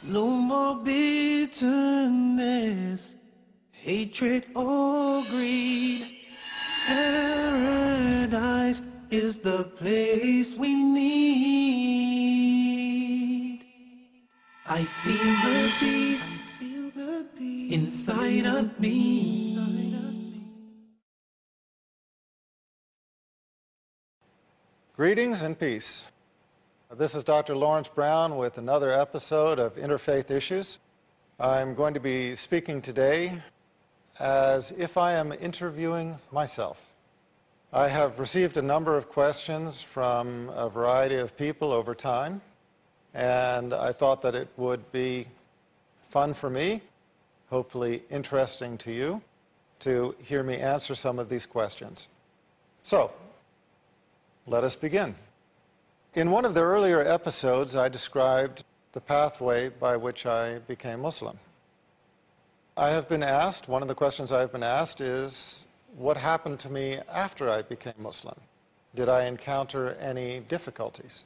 No more bitterness, hatred or greed. Paradise is the place we need. I feel the peace inside of me. Greetings and peace. This is Dr. Lawrence Brown with another episode of Interfaith Issues. I'm going to be speaking today as if I am interviewing myself. I have received a number of questions from a variety of people over time, and I thought that it would be fun for me, hopefully interesting to you, to hear me answer some of these questions. So, let us begin. In one of the earlier episodes, I described the pathway by which I became Muslim. I have been asked, one of the questions I have been asked is, what happened to me after I became Muslim? Did I encounter any difficulties?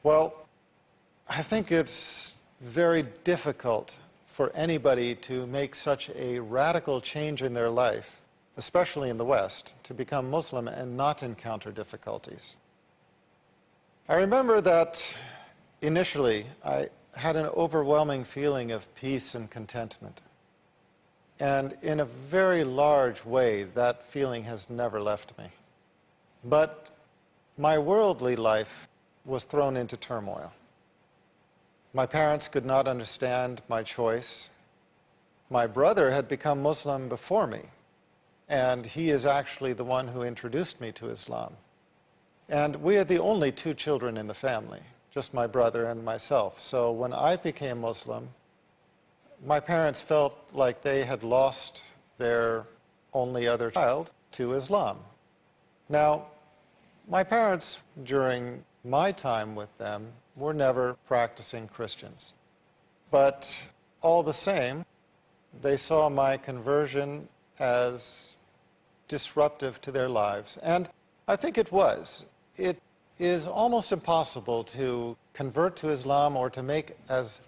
Well, I think it's very difficult for anybody to make such a radical change in their life, especially in the West, to become Muslim and not encounter difficulties. I remember that initially I had an overwhelming feeling of peace and contentment. And in a very large way, that feeling has never left me. But my worldly life was thrown into turmoil. My parents could not understand my choice. My brother had become Muslim before me, and he is actually the one who introduced me to Islam. And we are the only two children in the family, just my brother and myself. So when I became Muslim, my parents felt like they had lost their only other child to Islam. Now, my parents, during my time with them, were never practicing Christians. But all the same, they saw my conversion as disruptive to their lives. And I think it was. It is almost impossible to convert to Islam or to make as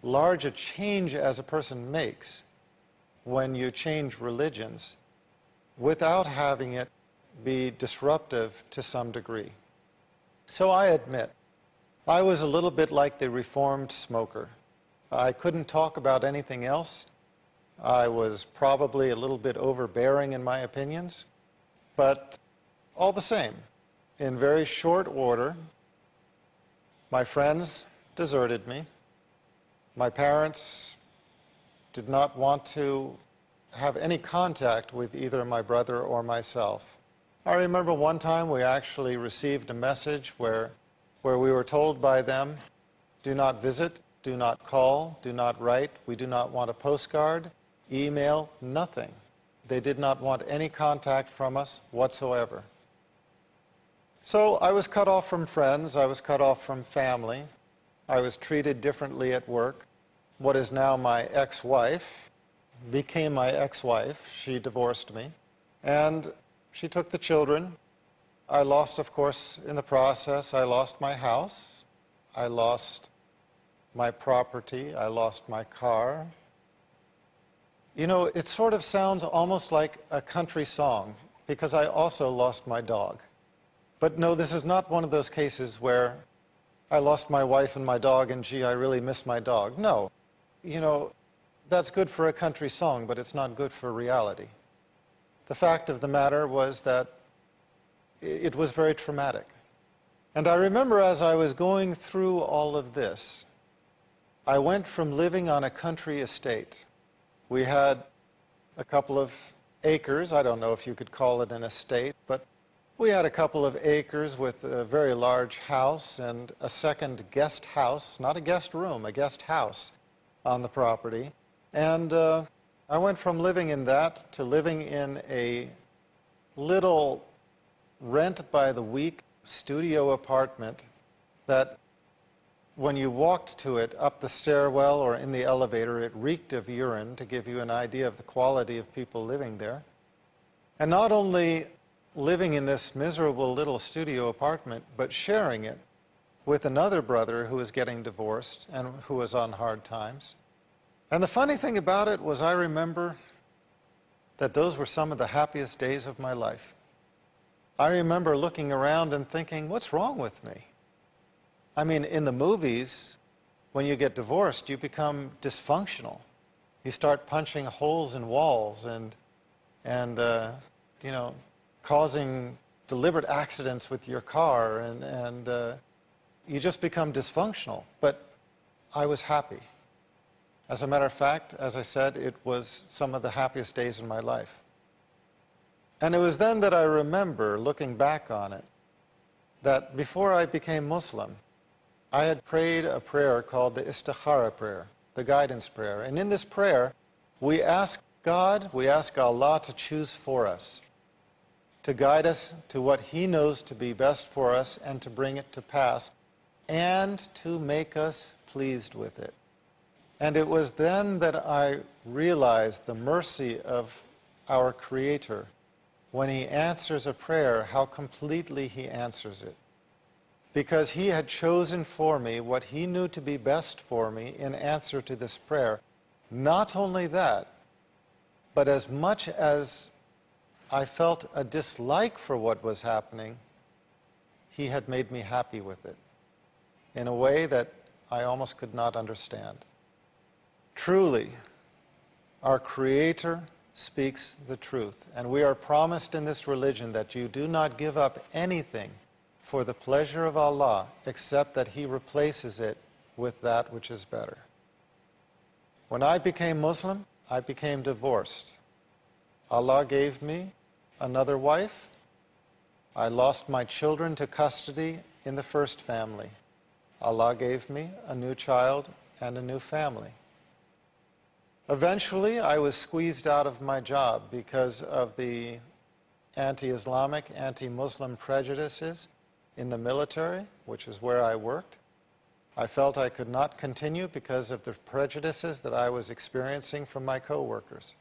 large a change as a person makes when you change religions without having it be disruptive to some degree. So I admit, I was a little bit like the reformed smoker. I couldn't talk about anything else. I was probably a little bit overbearing in my opinions, but all the same, in very short order, my friends deserted me. My parents did not want to have any contact with either my brother or myself. I remember one time we actually received a message where we were told by them, do not visit, do not call, do not write, we do not want a postcard, email, nothing. They did not want any contact from us whatsoever. So I was cut off from friends, I was cut off from family, I was treated differently at work. What is now my ex-wife became my ex-wife. She divorced me, and she took the children. I lost, of course, in the process, I lost my house, I lost my property, I lost my car. You know, it sort of sounds almost like a country song, because I also lost my dog. But no, this is not one of those cases where I lost my wife and my dog and gee, I really miss my dog. No. You know, that's good for a country song, but it's not good for reality. The fact of the matter was that it was very traumatic. And I remember as I was going through all of this, I went from living on a country estate. We had a couple of acres. I don't know if you could call it an estate, but we had a couple of acres with a very large house and a second guest house, not a guest room, a guest house on the property. And I went from living in that to living in a little rent-by-the-week studio apartment that when you walked to it up the stairwell or in the elevator, it reeked of urine, to give you an idea of the quality of people living there. And not only living in this miserable little studio apartment, but sharing it with another brother who was getting divorced and who was on hard times. And the funny thing about it was I remember that those were some of the happiest days of my life. I remember looking around and thinking, what's wrong with me? I mean, in the movies, when you get divorced, you become dysfunctional. You start punching holes in walls and causing deliberate accidents with your car, and you just become dysfunctional. But I was happy. As a matter of fact, as I said, it was some of the happiest days in my life. And it was then that I remember, looking back on it, that before I became Muslim, I had prayed a prayer called the Istikhara prayer, the guidance prayer. And in this prayer, we ask God, we ask Allah to choose for us, to guide us to what He knows to be best for us and to bring it to pass, and to make us pleased with it. And it was then that I realized the mercy of our Creator when He answers a prayer, how completely He answers it. Because He had chosen for me what He knew to be best for me in answer to this prayer. Not only that, but as much as I felt a dislike for what was happening, He had made me happy with it in a way that I almost could not understand. Truly, our Creator speaks the truth, and we are promised in this religion that you do not give up anything for the pleasure of Allah except that He replaces it with that which is better. When I became Muslim, I became divorced. Allah gave me another wife. I lost my children to custody in the first family. Allah gave me a new child and a new family. Eventually, I was squeezed out of my job because of the anti-Islamic, anti-Muslim prejudices in the military, which is where I worked. I felt I could not continue because of the prejudices that I was experiencing from my co-workers.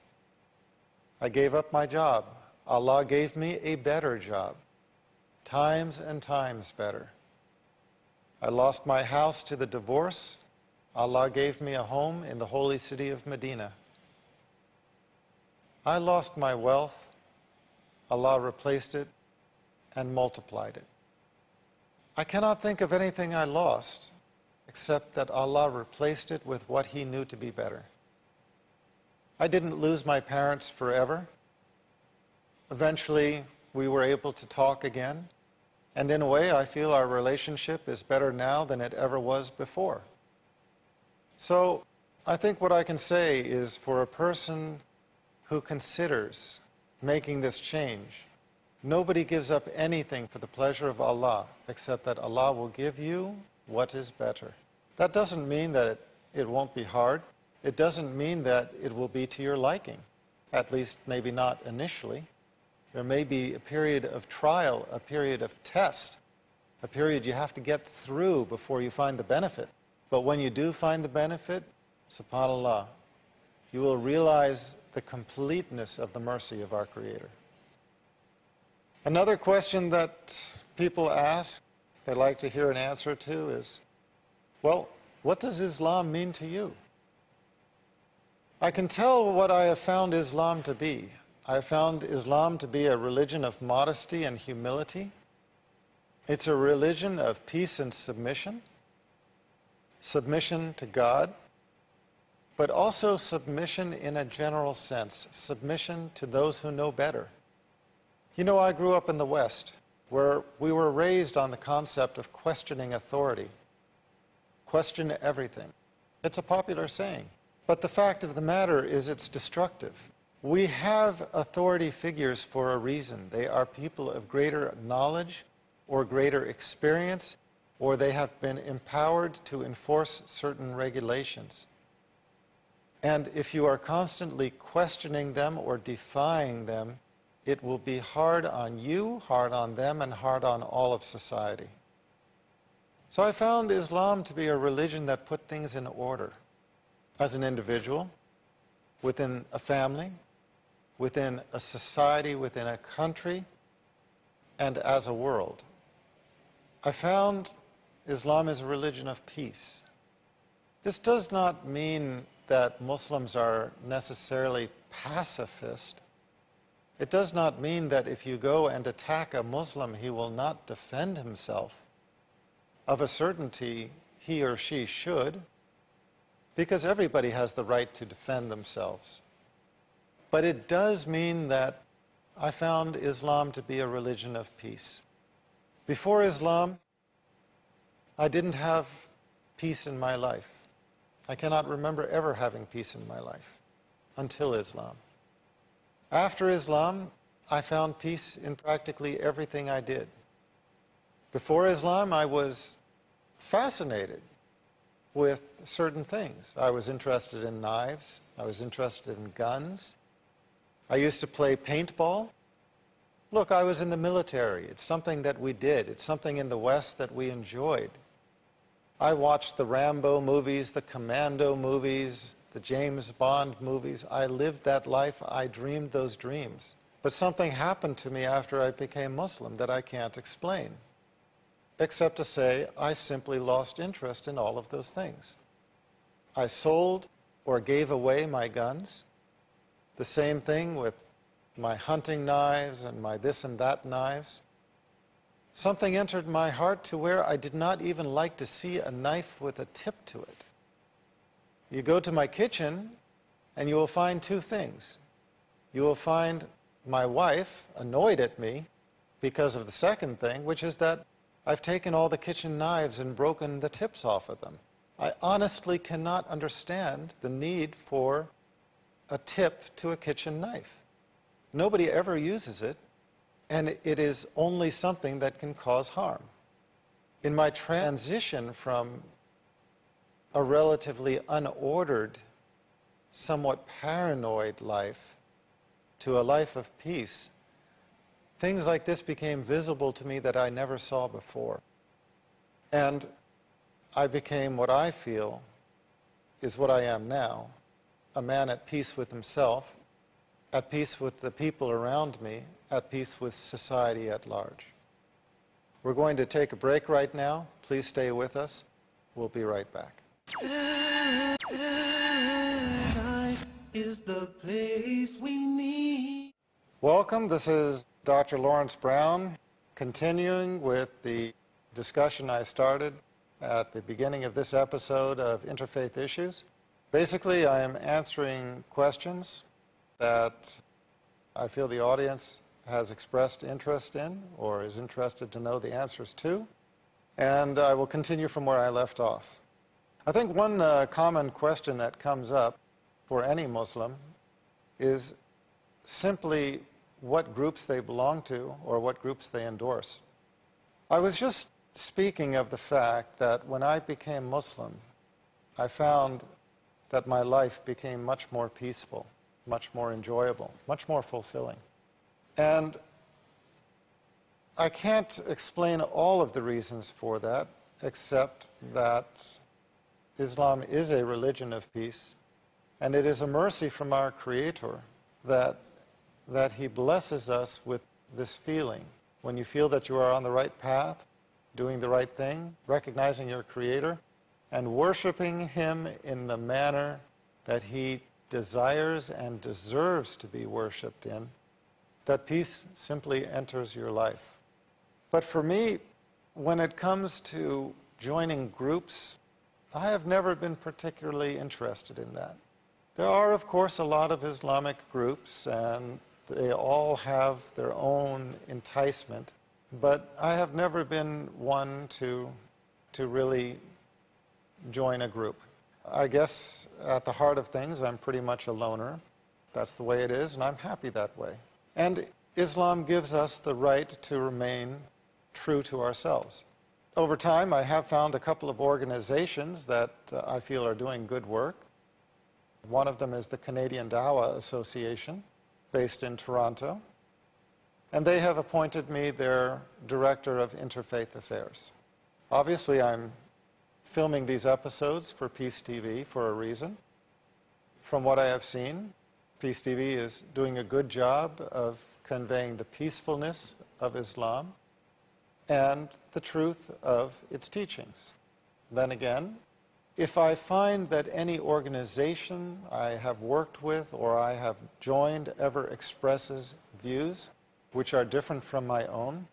I gave up my job. Allah gave me a better job, times and times better. I lost my house to the divorce. Allah gave me a home in the holy city of Medina. I lost my wealth. Allah replaced it and multiplied it. I cannot think of anything I lost except that Allah replaced it with what He knew to be better. I didn't lose my parents forever. Eventually, we were able to talk again. And in a way, I feel our relationship is better now than it ever was before. So, I think what I can say is for a person who considers making this change, nobody gives up anything for the pleasure of Allah except that Allah will give you what is better. That doesn't mean that it won't be hard. It doesn't mean that it will be to your liking, at least maybe not initially. There may be a period of trial, a period of test, a period you have to get through before you find the benefit. But when you do find the benefit, subhanAllah, you will realize the completeness of the mercy of our Creator. Another question that people ask, they like to hear an answer to is, well, what does Islam mean to you? I can tell what I have found Islam to be. I have found Islam to be a religion of modesty and humility. It's a religion of peace and submission, submission to God, but also submission in a general sense, submission to those who know better. You know, I grew up in the West, where we were raised on the concept of questioning authority. Question everything. It's a popular saying. But the fact of the matter is it's destructive. We have authority figures for a reason. They are people of greater knowledge or greater experience, or they have been empowered to enforce certain regulations. And if you are constantly questioning them or defying them, it will be hard on you, hard on them, and hard on all of society. So I found Islam to be a religion that put things in order. As an individual, within a family, within a society, within a country, and as a world. I found Islam is a religion of peace. This does not mean that Muslims are necessarily pacifist. It does not mean that if you go and attack a Muslim, he will not defend himself. Of a certainty, he or she should, because everybody has the right to defend themselves. But it does mean that I found Islam to be a religion of peace. Before Islam, I didn't have peace in my life. I cannot remember ever having peace in my life until Islam. After Islam, I found peace in practically everything I did. Before Islam, I was fascinated with certain things. I was interested in knives. I was interested in guns. I used to play paintball. Look, I was in the military. It's something that we did. It's something in the West that we enjoyed. I watched the Rambo movies, the Commando movies, the James Bond movies. I lived that life. I dreamed those dreams. But something happened to me after I became Muslim that I can't explain, except to say I simply lost interest in all of those things. I sold or gave away my guns. The same thing with my hunting knives and my this and that knives. Something entered my heart to where I did not even like to see a knife with a tip to it. You go to my kitchen and you will find two things. You will find my wife annoyed at me because of the second thing, which is that I've taken all the kitchen knives and broken the tips off of them. I honestly cannot understand the need for a tip to a kitchen knife. Nobody ever uses it, and it is only something that can cause harm. In my transition from a relatively unordered, somewhat paranoid life to a life of peace, things like this became visible to me that I never saw before. And I became what I feel is what I am now, a man at peace with himself, at peace with the people around me, at peace with society at large. We're going to take a break right now. Please stay with us. We'll be right back. Paradise is the place we need. Welcome. This is Dr. Lawrence Brown, continuing with the discussion I started at the beginning of this episode of Interfaith Issues. Basically, I am answering questions that I feel the audience has expressed interest in or is interested to know the answers to, and I will continue from where I left off. I think one common question that comes up for any Muslim is simply what groups they belong to or what groups they endorse. I was just speaking of the fact that when I became Muslim, I found that my life became much more peaceful, much more enjoyable, much more fulfilling. And I can't explain all of the reasons for that, except that Islam is a religion of peace, and it is a mercy from our Creator that He blesses us with this feeling. When you feel that you are on the right path, doing the right thing, recognizing your Creator, and worshiping Him in the manner that He desires and deserves to be worshipped in, that peace simply enters your life. But for me, when it comes to joining groups, I have never been particularly interested in that. There are, of course, a lot of Islamic groups, and they all have their own enticement, but I have never been one to really join a group. I guess at the heart of things, I'm pretty much a loner. That's the way it is, and I'm happy that way. And Islam gives us the right to remain true to ourselves. Over time, I have found a couple of organizations that I feel are doing good work. One of them is the Canadian Dawah Association, based in Toronto. And they have appointed me their Director of Interfaith Affairs. Obviously, I'm filming these episodes for Peace TV for a reason. From what I have seen, Peace TV is doing a good job of conveying the peacefulness of Islam. and the truth of its teachings. Then again, if I find that any organization I have worked with or I have joined ever expresses views which are different from my own,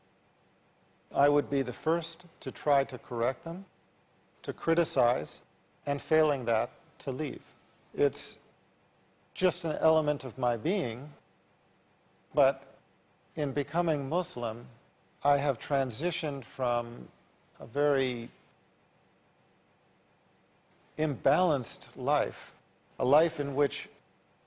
I would be the first to try to correct them, to criticize, and failing that, to leave. It's just an element of my being, but in becoming Muslim, I have transitioned from a very imbalanced life, a life in which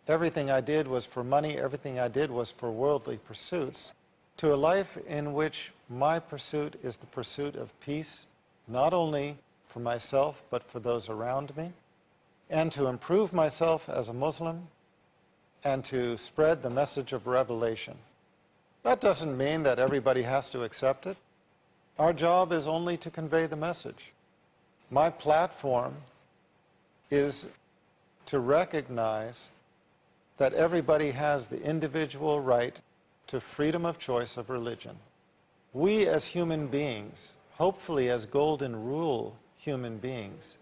everything I did was for money, everything I did was for worldly pursuits, to a life in which my pursuit is the pursuit of peace, not only for myself, but for those around me, and to improve myself as a Muslim, and to spread the message of revelation. That doesn't mean that everybody has to accept it. Our job is only to convey the message. My platform is to recognize that everybody has the individual right to freedom of choice of religion. We as human beings, hopefully as golden rule human beings,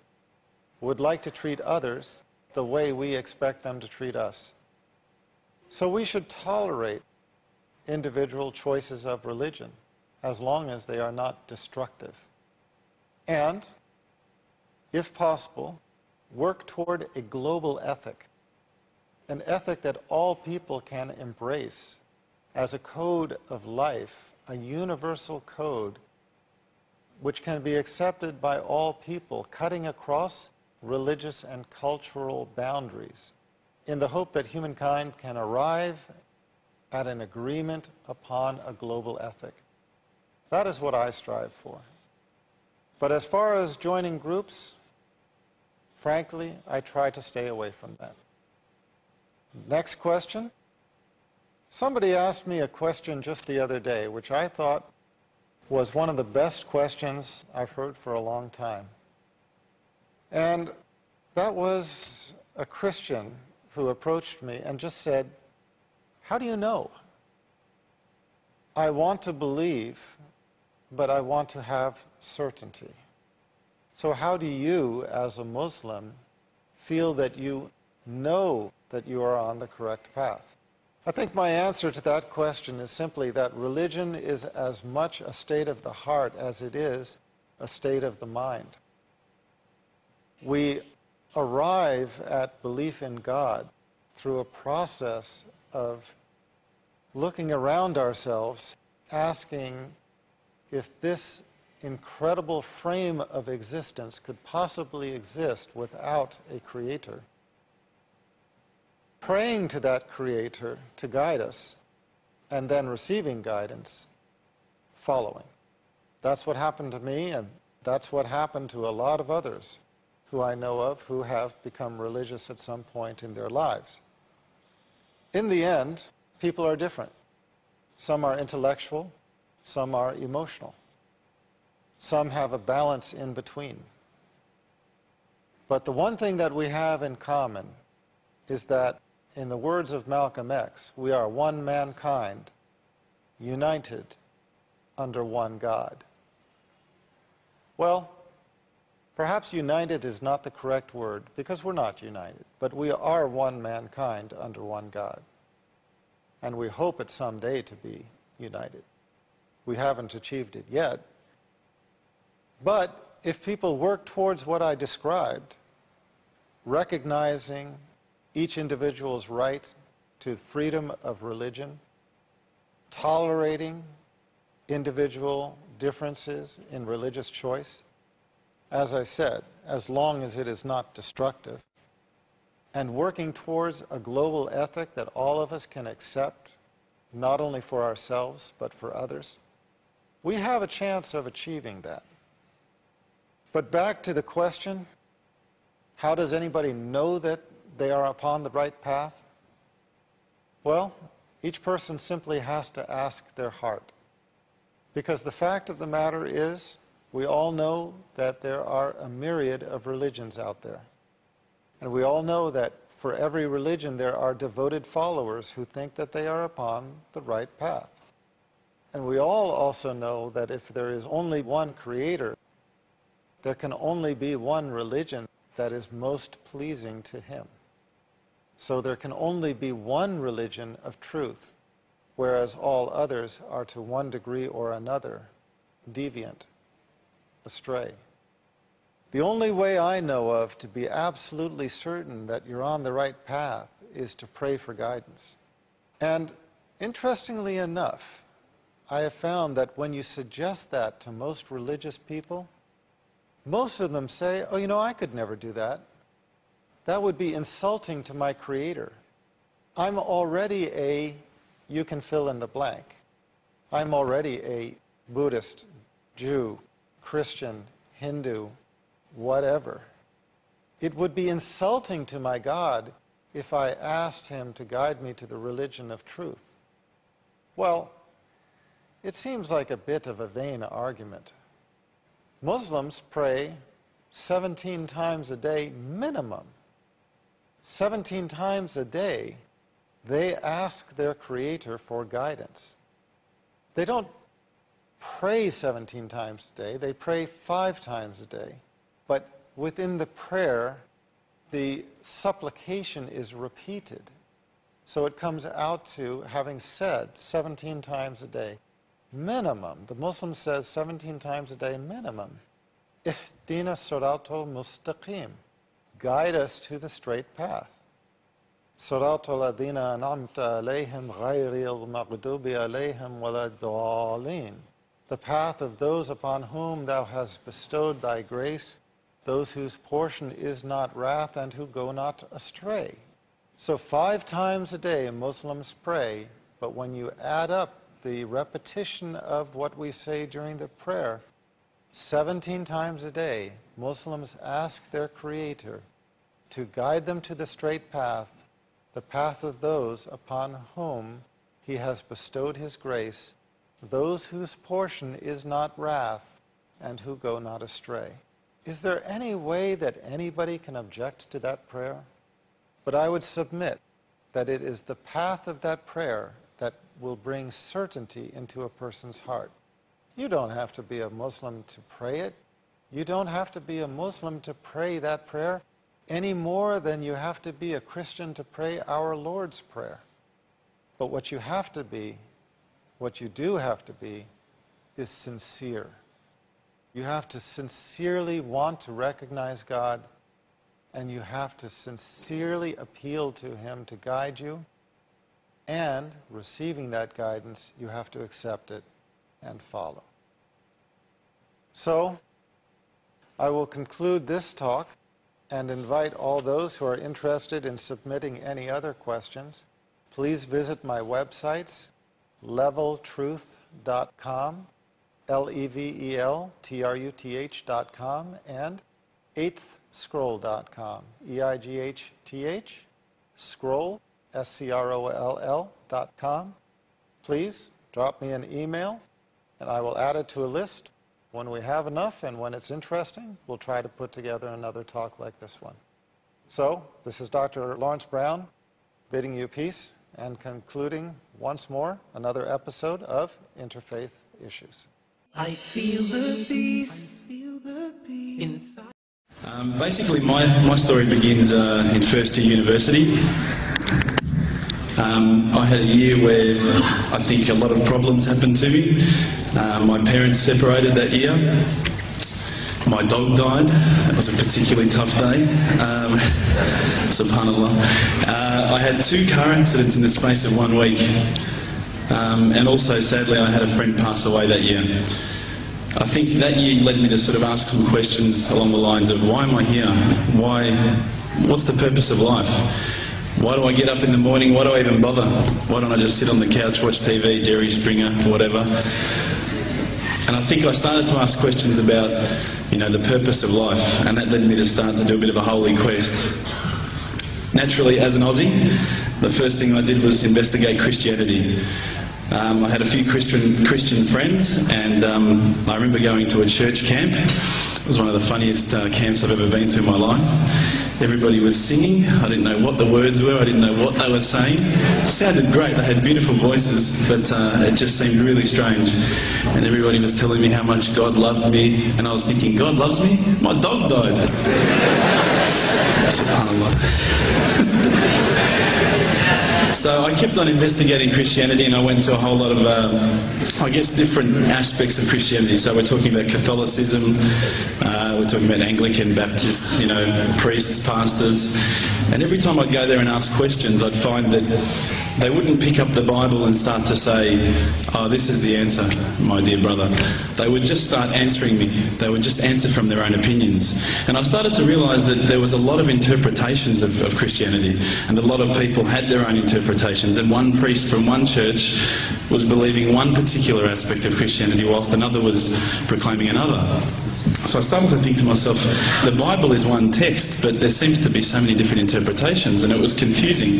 would like to treat others the way we expect them to treat us. So we should tolerate individual choices of religion as long as they are not destructive. And, if possible, work toward a global ethic, an ethic that all people can embrace as a code of life, a universal code which can be accepted by all people, cutting across religious and cultural boundaries, in the hope that humankind can arrive at an agreement upon a global ethic. That is what I strive for. But as far as joining groups, frankly, I try to stay away from that. Next question. Somebody asked me a question just the other day, which I thought was one of the best questions I've heard for a long time. And that was a Christian who approached me and just said, "How do you know? I want to believe, but I want to have certainty. So how do you, as a Muslim, feel that you know that you are on the correct path?" I think my answer to that question is simply that religion is as much a state of the heart as it is a state of the mind. We arrive at belief in God through a process of looking around ourselves, asking if this incredible frame of existence could possibly exist without a creator, praying to that creator to guide us, and then receiving guidance, following. That's what happened to me, and that's what happened to a lot of others who I know of who have become religious at some point in their lives. In the end, people are different. Some are intellectual, some are emotional. Some have a balance in between. But the one thing that we have in common is that, in the words of Malcolm X, we are one mankind, united under one God. Well, perhaps united is not the correct word, because we're not united, but we are one mankind under one God. And we hope it someday to be united. We haven't achieved it yet. But if people work towards what I described, recognizing each individual's right to freedom of religion, tolerating individual differences in religious choice, as I said, as long as it is not destructive, and working towards a global ethic that all of us can accept, not only for ourselves, but for others, we have a chance of achieving that. But back to the question, how does anybody know that they are upon the right path? Well, each person simply has to ask their heart. Because the fact of the matter is, we all know that there are a myriad of religions out there. And we all know that for every religion there are devoted followers who think that they are upon the right path. And we all also know that if there is only one creator, there can only be one religion that is most pleasing to him. So there can only be one religion of truth, whereas all others are to one degree or another deviant, astray. The only way I know of to be absolutely certain that you're on the right path is to pray for guidance. And interestingly enough, I have found that when you suggest that to most religious people, most of them say, oh, you know, I could never do that. That would be insulting to my Creator. I'm already a, you can fill in the blank. I'm already a Buddhist, Jew, Christian, Hindu, whatever. It would be insulting to my God if I asked him to guide me to the religion of truth. Well, it seems like a bit of a vain argument. Muslims pray 17 times a day minimum. 17 times a day, they ask their Creator for guidance. They don't pray 17 times a day, they pray 5 times a day. But within the prayer, the supplication is repeated. So it comes out to having said 17 times a day, minimum. The Muslim says 17 times a day minimum. Ihdina siratal mustaqim. Guide us to the straight path. Siratal ladina an'amta alayhim ghayril maghdubi alayhim waladdallin. The path of those upon whom thou hast bestowed thy grace, those whose portion is not wrath and who go not astray. So 5 times a day Muslims pray, but when you add up the repetition of what we say during the prayer, 17 times a day Muslims ask their Creator to guide them to the straight path, the path of those upon whom he has bestowed his grace, those whose portion is not wrath and who go not astray. Is there any way that anybody can object to that prayer? But I would submit that it is the path of that prayer that will bring certainty into a person's heart. You don't have to be a Muslim to pray it. You don't have to be a Muslim to pray that prayer any more than you have to be a Christian to pray our Lord's Prayer. But what you have to be, what you do have to be, is sincere. You have to sincerely want to recognize God, and you have to sincerely appeal to him to guide you, and receiving that guidance, you have to accept it and follow. So, I will conclude this talk and invite all those who are interested in submitting any other questions. Please visit my websites, leveltruth.com, leveltruth.com, and eighthscroll.com, EIGHTH, scroll, SCROLL.com. Please drop me an email, and I will add it to a list. When we have enough and when it's interesting, we'll try to put together another talk like this one. So, this is Dr. Lawrence Brown bidding you peace and concluding once more another episode of Interfaith Issues. I feel the peace. I feel the peace inside. Basically, my story begins in first year university. I had a year where I think a lot of problems happened to me. My parents separated that year. My dog died. That was a particularly tough day. Subhanallah. I had 2 car accidents in the space of 1 week. And also, sadly, I had a friend pass away that year. I think that year led me to sort of ask some questions along the lines of, why am I here? What's the purpose of life? Why do I get up in the morning? Why do I even bother? Why don't I just sit on the couch, watch TV, Jerry Springer, whatever? And I think I started to ask questions about, the purpose of life, and that led me to start to do a bit of a holy quest. Naturally, as an Aussie, the first thing I did was investigate Christianity. I had a few Christian friends, and I remember going to a church camp. It was one of the funniest camps I've ever been to in my life. Everybody was singing. I didn't know what the words were. I didn't know what they were saying. It sounded great. They had beautiful voices, but it just seemed really strange. And everybody was telling me how much God loved me. And I was thinking, God loves me? My dog died. SubhanAllah. So I kept on investigating Christianity, and I went to a whole lot of, I guess, different aspects of Christianity. So we're talking about Catholicism, we're talking about Anglican, Baptist, priests, pastors. And every time I'd go there and ask questions, I'd find that they wouldn't pick up the Bible and start to say, oh, this is the answer, my dear brother. They would just start answering me. They would just answer from their own opinions. And I started to realise that there was a lot of interpretations of Christianity, and a lot of people had their own interpretations, and one priest from one church was believing one particular aspect of Christianity whilst another was proclaiming another. So I started to think to myself, the Bible is one text, but there seems to be so many different interpretations, and it was confusing.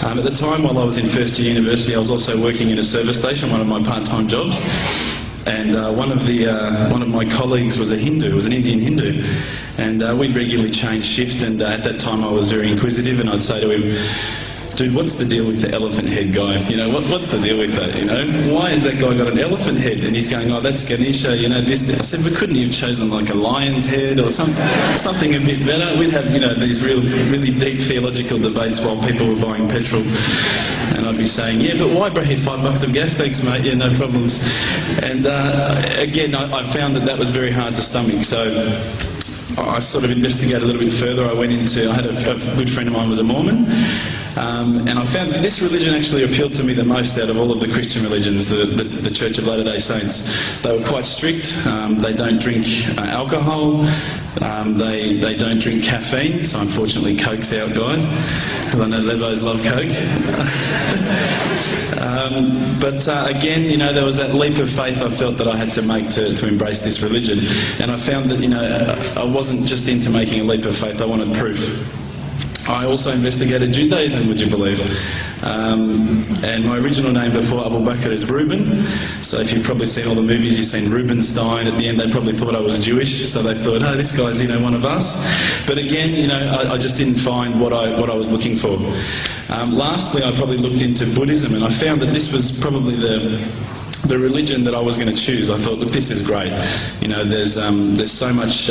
At the time, while I was in first year university, I was also working in a service station, one of my part-time jobs. And one of my colleagues was a Hindu, was an Indian Hindu. And we'd regularly change shift, and at that time I was very inquisitive, and I'd say to him, dude, what's the deal with the elephant head guy? What's the deal with that? Why has that guy got an elephant head? And he's going, oh, that's Ganesha, this. I said, but couldn't you have chosen like a lion's head or something a bit better? We'd have, these really deep theological debates while people were buying petrol. And I'd be saying, yeah, but why bring $5 of gas? Thanks, mate. Yeah, no problems. And again, I found that was very hard to stomach. So I sort of investigated a little bit further. I had a good friend of mine was a Mormon. And I found that this religion actually appealed to me the most out of all of the Christian religions, the Church of Latter-day Saints. They were quite strict. They don't drink alcohol. They don't drink caffeine. So unfortunately, Coke's out, guys, because I know Levos love Coke. But again, there was that leap of faith I felt that I had to make to embrace this religion. And I found that, I wasn't just into making a leap of faith. I wanted proof. I also investigated Judaism, would you believe? And my original name before Abu Bakr is Reuben. So if you've probably seen all the movies, you've seen Reubenstein. At the end, they probably thought I was Jewish, so they thought, oh, this guy's, one of us. But again, I just didn't find what I was looking for. Lastly, I probably looked into Buddhism, and I found that this was probably the religion that I was going to choose. I thought, look, this is great. There's so much.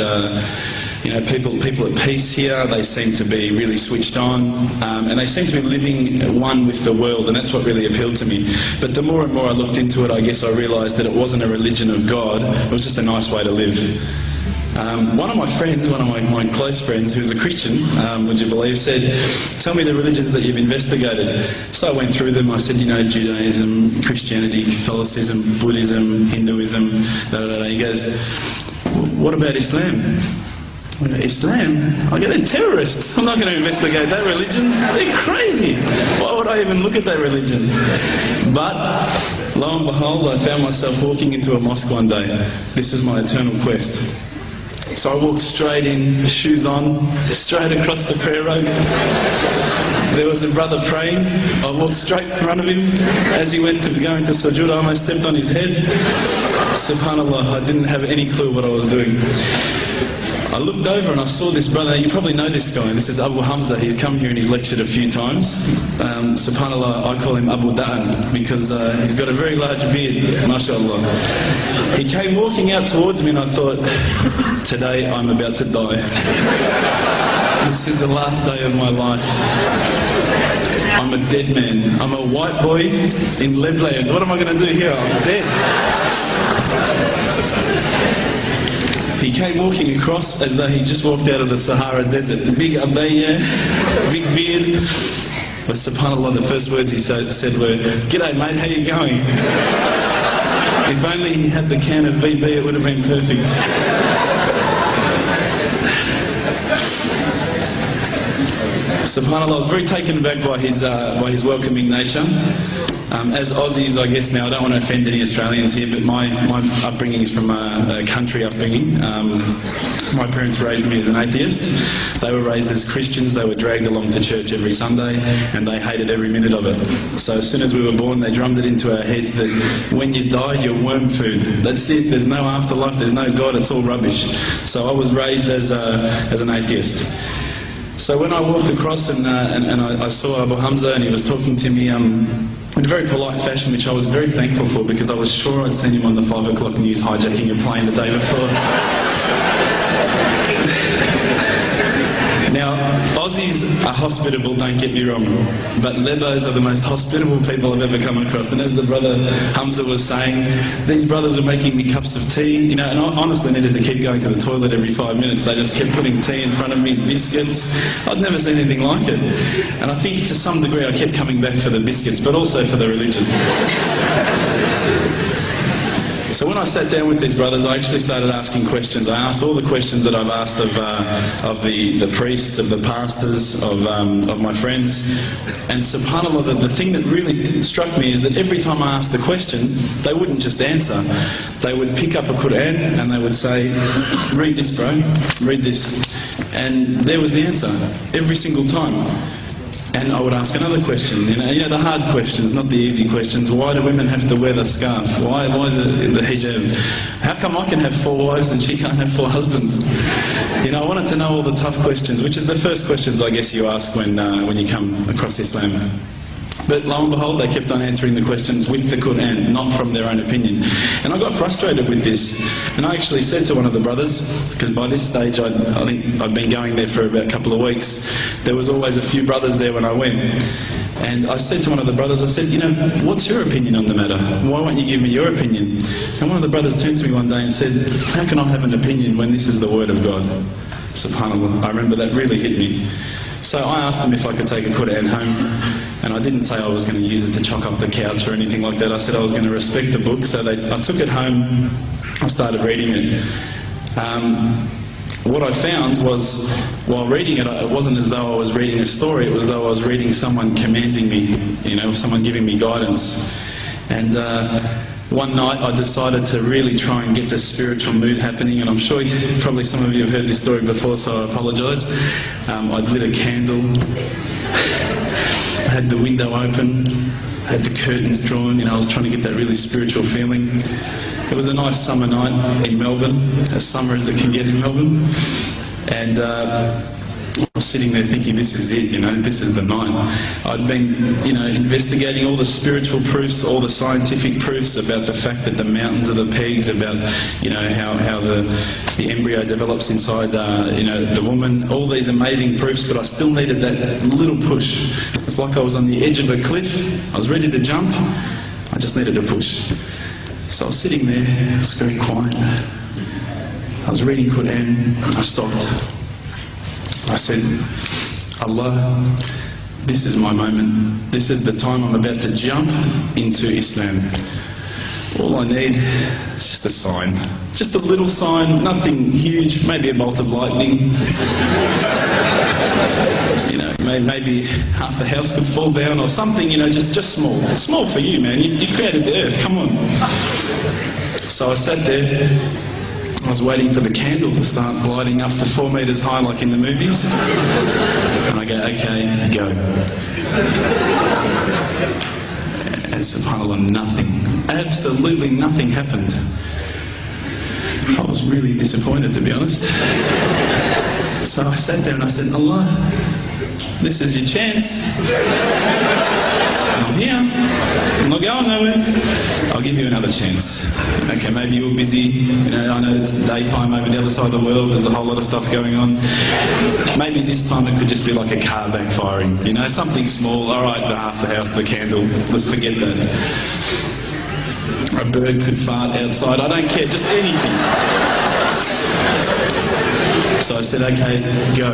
People at peace here. They seem to be really switched on, and they seem to be living one with the world, and that's what really appealed to me. But the more and more I looked into it, I guess I realised that it wasn't a religion of God. It was just a nice way to live. One of my friends, one of my close friends, who's a Christian, would you believe, said, tell me the religions that you've investigated. So I went through them. I said, Judaism, Christianity, Catholicism, Buddhism, Hinduism, He goes, what about Islam? Islam? They're terrorists. I'm not going to investigate that religion. They're crazy. Why would I even look at that religion? But lo and behold, I found myself walking into a mosque one day. This was my eternal quest. So I walked straight in, shoes on, straight across the prayer road. There was a brother praying. I walked straight in front of him. As he went to go into sujood, I almost stepped on his head. SubhanAllah, I didn't have any clue what I was doing. I looked over and I saw this brother. You probably know this guy. This is Abu Hamza. He's come here and he's lectured a few times. SubhanAllah, I call him Abu Da'an because he's got a very large beard, mashallah. He came walking out towards me and I thought, today I'm about to die. This is the last day of my life. I'm a dead man. I'm a white boy in Lebland. What am I going to do here? I'm dead. He came walking across as though he just walked out of the Sahara Desert. Big abaya, big beard. But subhanAllah, the first words he said were, "G'day mate, how you going?" If only he had the can of VB, it would have been perfect. SubhanAllah, I was very taken aback by his welcoming nature. As Aussies, I guess now, I don't want to offend any Australians here, but my upbringing is from a country upbringing. My parents raised me as an atheist. They were raised as Christians. They were dragged along to church every Sunday, and they hated every minute of it. So as soon as we were born, they drummed it into our heads that when you die, you're worm food. That's it. There's no afterlife. There's no God. It's all rubbish. So I was raised as an atheist. So when I walked across and I saw Abu Hamza and he was talking to me in a very polite fashion, which I was very thankful for, because I was sure I'd seen him on the 5 o'clock news hijacking a plane the day before. Now, Aussies are hospitable, don't get me wrong, but Lebos are the most hospitable people I've ever come across. And as the brother Hamza was saying, these brothers were making me cups of tea, you know, and I honestly needed to keep going to the toilet every 5 minutes. They just kept putting tea in front of me, biscuits. I'd never seen anything like it. And I think to some degree I kept coming back for the biscuits, but also for the religion. So when I sat down with these brothers, I actually started asking questions. I asked all the questions that I've asked of the priests, of the pastors, of my friends. And subhanAllah, the thing that really struck me is that every time I asked the question, they wouldn't just answer. They would pick up a Quran and they would say, read this, bro, read this. And there was the answer, every single time. And I would ask another question, you know, the hard questions, not the easy questions. Why do women have to wear the scarf? Why the hijab? How come I can have 4 wives and she can't have 4 husbands? You know, I wanted to know all the tough questions, which is the first questions I guess you ask when you come across Islam. But lo and behold, they kept on answering the questions with the Quran, not from their own opinion. And I got frustrated with this. And I actually said to one of the brothers, because by this stage I think I'd been going there for about a couple of weeks, there was always a few brothers there when I went. And I said to one of the brothers, I said, you know, what's your opinion on the matter? Why won't you give me your opinion? And one of the brothers turned to me one day and said, how can I have an opinion when this is the word of God? SubhanAllah, I remember that really hit me. So I asked them if I could take a Quran home, and I didn't say I was going to use it to chalk up the couch or anything like that. I said I was going to respect the book, so I took it home, I started reading it. What I found was, while reading it, it wasn't as though I was reading a story, it was as though I was reading someone commanding me, you know, someone giving me guidance. And one night I decided to really try and get the spiritual mood happening, and I'm sure probably some of you have heard this story before, so I apologise. I'd lit a candle, I had the window open, I had the curtains drawn, you know, I was trying to get that really spiritual feeling. It was a nice summer night in Melbourne, as summer as it can get in Melbourne, and I was sitting there thinking, this is it, you know, this is the night. I'd been, you know, investigating all the spiritual proofs, all the scientific proofs about the fact that the mountains are the pegs, about, you know, how the embryo develops inside, you know, the woman, all these amazing proofs, but I still needed that little push. It's like I was on the edge of a cliff, I was ready to jump, I just needed a push. So I was sitting there, it was very quiet. I was reading Quran, I stopped. I said, Allah, this is my moment. This is the time I'm about to jump into Islam. All I need is just a sign. Just a little sign, nothing huge, maybe a bolt of lightning. You know, maybe half the house could fall down or something, you know, just small. Small for you, man. You created the earth, come on. So I sat there. I was waiting for the candle to start gliding up to 4 metres high like in the movies. And I go, okay, go. And subhanAllah, nothing. Absolutely nothing happened. I was really disappointed, to be honest. So I sat there and I said, Allah, this is your chance. I'm here. I'm not going nowhere. I'll give you another chance. Okay, maybe you're busy. You know, I know it's daytime over the other side of the world. There's a whole lot of stuff going on. Maybe this time it could just be like a car backfiring. You know, something small. All right, the half the house, the candle. Let's forget that. A bird could fart outside. I don't care. Just anything. So I said, okay, go.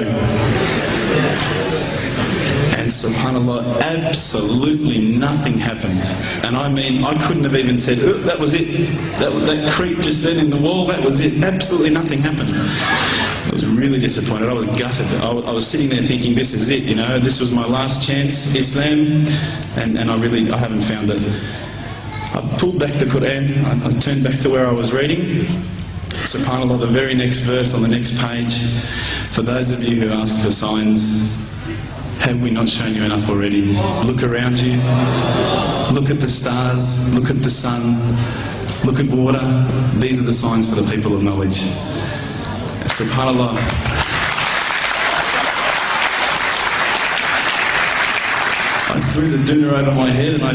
And subhanAllah, absolutely nothing happened. And I mean, I couldn't have even said, oh, that was it. That creep just then in the wall, that was it. Absolutely nothing happened. I was really disappointed. I was gutted. I was sitting there thinking, this is it, you know, this was my last chance, Islam, and I haven't found it. I pulled back the Quran, I turned back to where I was reading. SubhanAllah, the very next verse on the next page, for those of you who ask for signs, have we not shown you enough already? Look around you, look at the stars, look at the sun, look at water. These are the signs for the people of knowledge. SubhanAllah. I threw the doona over my head and I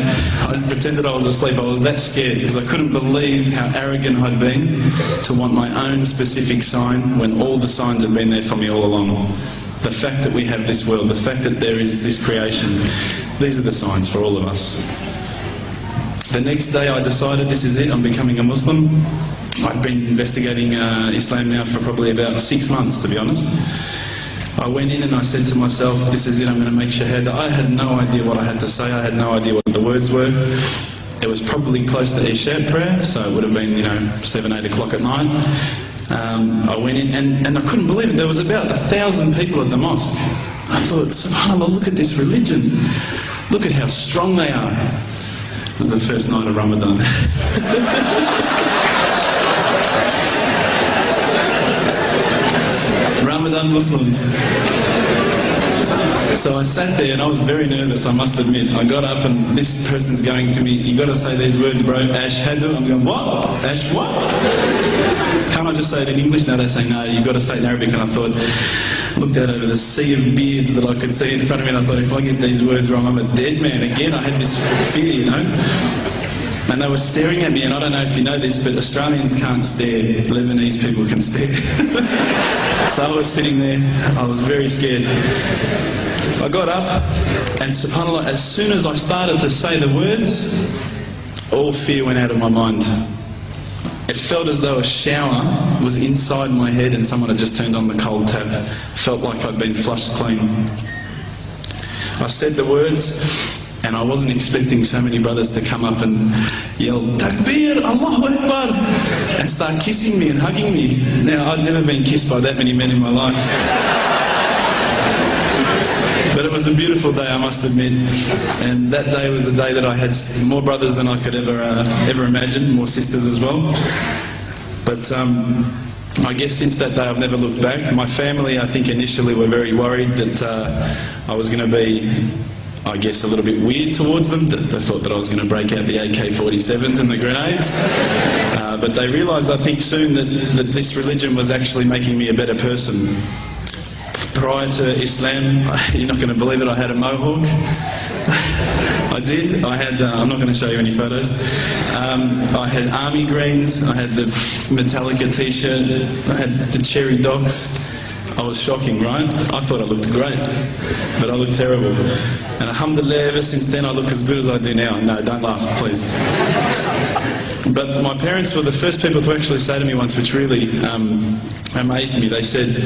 pretended I was asleep. I was that scared because I couldn't believe how arrogant I'd been to want my own specific sign when all the signs had been there for me all along. The fact that we have this world, the fact that there is this creation, these are the signs for all of us. The next day I decided this is it, I'm becoming a Muslim. I'd been investigating Islam now for probably about 6 months, to be honest. I went in and I said to myself, this is it, I'm going to make shahada. I had no idea what I had to say, I had no idea what the words were. It was probably close to Isha prayer, so it would have been, 7, 8 o'clock at night. I went in and I couldn't believe it, there was about 1,000 people at the mosque. I thought, subhanAllah, look at this religion. Look at how strong they are. It was the first night of Ramadan. Ramadan Muslims. So I sat there and I was very nervous, I must admit. I got up and this person's going to me, you got to say these words, bro, Ashhadu. I'm going, what? Ash what? Can't I just say it in English? No, they say, no, you've got to say it in Arabic. And I thought, looked out over the sea of beards that I could see in front of me and I thought, if I get these words wrong, I'm a dead man. Again, I had this fear, And they were staring at me, and I don't know if you know this, but Australians can't stare. Lebanese people can stare. So I was sitting there, I was very scared. I got up, and subhanAllah, as soon as I started to say the words, all fear went out of my mind. It felt as though a shower was inside my head and someone had just turned on the cold tap. Felt like I'd been flushed clean. I said the words, and I wasn't expecting so many brothers to come up and yell, Takbir, Allahu Akbar, and start kissing me and hugging me. Now, I'd never been kissed by that many men in my life. But it was a beautiful day, I must admit. And that day was the day that I had more brothers than I could ever imagine, more sisters as well. But I guess since that day I've never looked back. My family, I think initially were very worried that I was going to be, I guess, a little bit weird towards them. They thought that I was going to break out the AK-47s and the grenades. But they realised, I think, soon that this religion was actually making me a better person. Prior to Islam, you're not going to believe it, I had a mohawk. I did. I had, I'm not going to show you any photos. I had army greens, I had the Metallica t-shirt, I had the cherry docs. I was shocking, right? I thought I looked great, but I looked terrible. And alhamdulillah, ever since then I look as good as I do now. No, don't laugh, please. But my parents were the first people to actually say to me once, which really amazed me. They said,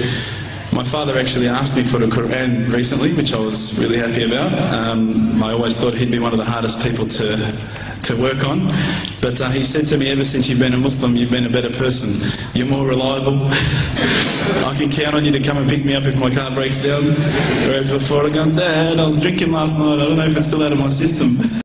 my father actually asked me for the Quran recently, which I was really happy about. I always thought he'd be one of the hardest people to work on. But he said to me, ever since you've been a Muslim, you've been a better person. You're more reliable. I can count on you to come and pick me up if my car breaks down. Whereas before I go, Dad, I was drinking last night, I don't know if it's still out of my system.